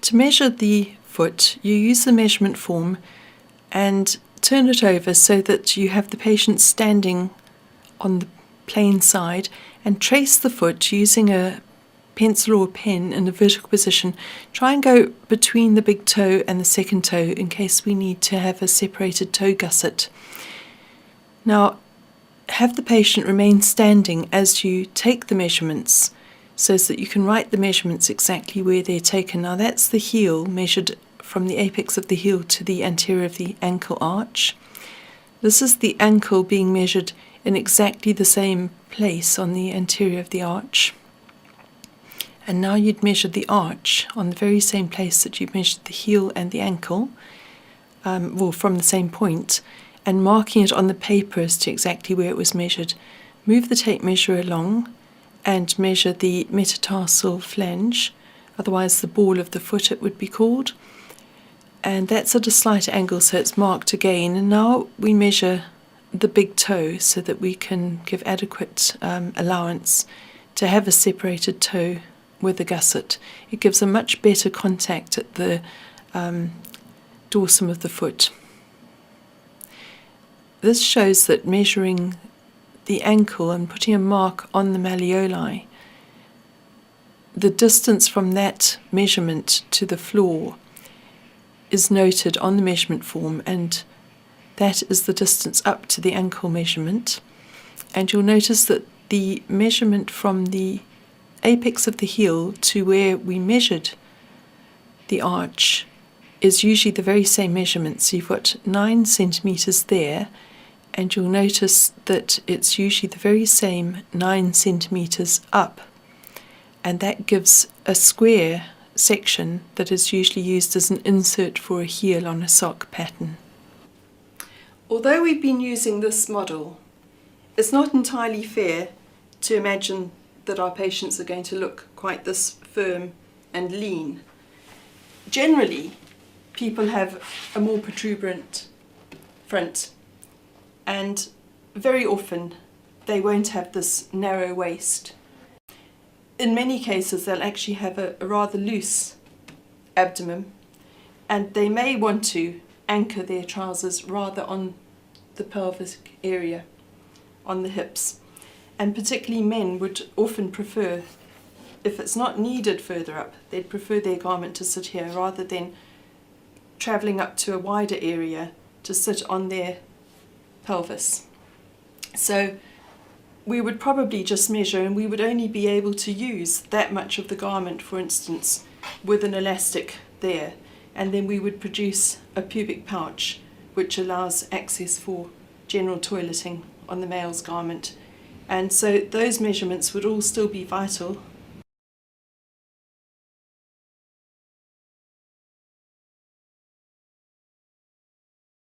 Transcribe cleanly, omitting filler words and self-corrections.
To measure the foot, you use the measurement form and turn it over so that you have the patient standing on the plain side, and trace the foot using a pencil or a pen in a vertical position. Try and go between the big toe and the second toe in case we need to have a separated toe gusset. Now, have the patient remain standing as you take the measurements so that you can write the measurements exactly where they're taken. Now that's the heel measured from the apex of the heel to the anterior of the ankle arch. This is the ankle being measured in exactly the same place on the anterior of the arch. And now you'd measure the arch on the very same place that you've measured the heel and the ankle, from the same point, and marking it on the paper as to exactly where it was measured. Move the tape measure along and measure the metatarsal flange, otherwise the ball of the foot it would be called. And that's at a slight angle, so it's marked again. And now we measure the big toe so that we can give adequate allowance to have a separated toe with a gusset. It gives a much better contact at the dorsum of the foot. This shows that measuring the ankle and putting a mark on the malleoli, the distance from that measurement to the floor is noted on the measurement form, and that is the distance up to the ankle measurement. And you'll notice that the measurement from the apex of the heel to where we measured the arch is usually the very same measurement. So you've got 9 centimetres there, and you'll notice that it's usually the very same 9 centimetres up, and that gives a square section that is usually used as an insert for a heel on a sock pattern. Although we've been using this model, it's not entirely fair to imagine that our patients are going to look quite this firm and lean. Generally, people have a more protuberant front, and very often they won't have this narrow waist. In many cases they'll actually have a rather loose abdomen, and they may want to anchor their trousers rather on the pelvic area, on the hips. And particularly men would often prefer, if it's not needed further up, they'd prefer their garment to sit here rather than travelling up to a wider area to sit on their pelvis. So we would probably just measure, and we would only be able to use that much of the garment, for instance, with an elastic there, and then we would produce a pubic pouch which allows access for general toileting on the male's garment. And so those measurements would all still be vital